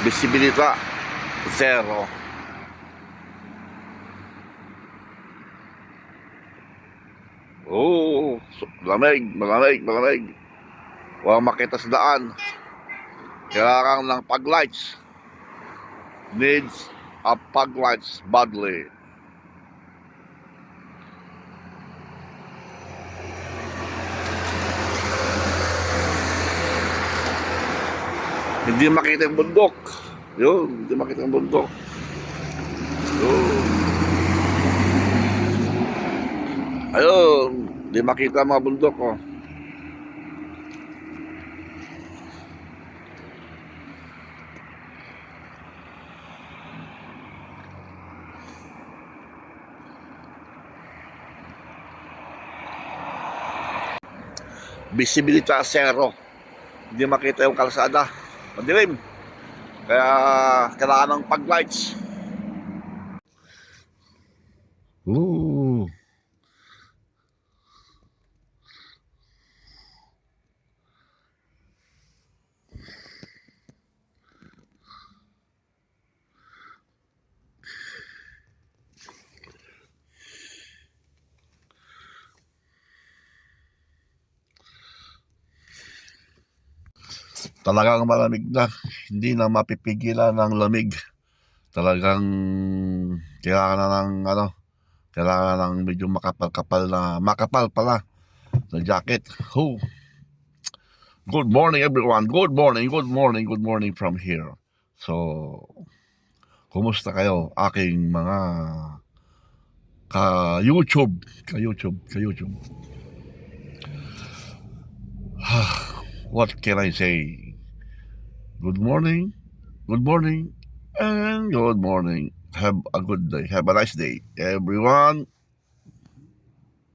Visibility zero. Oh, lamig, malamig. Walang makita sa daan. Kailangan ng paglights. Needs a paglights badly. Hindi makita yung bundok. Yun, hindi makita yung bundok. Yun. Ayun, hindi makita ang mga bundok, oh. Visibility zero. Hindi makita yung kalsada. Madilim. Kaya kailangan ng paglights. Ooh. Talagang malamig na. Hindi na mapipigilan ng lamig. Talagang kailangan na ng kailangan ng medyo makapal pala na jacket. Oh. Good morning everyone. Good morning from here. So, kumusta kayo aking mga ka-YouTube? What can I say? Good morning, and good morning. Have a good day. Have a nice day, everyone.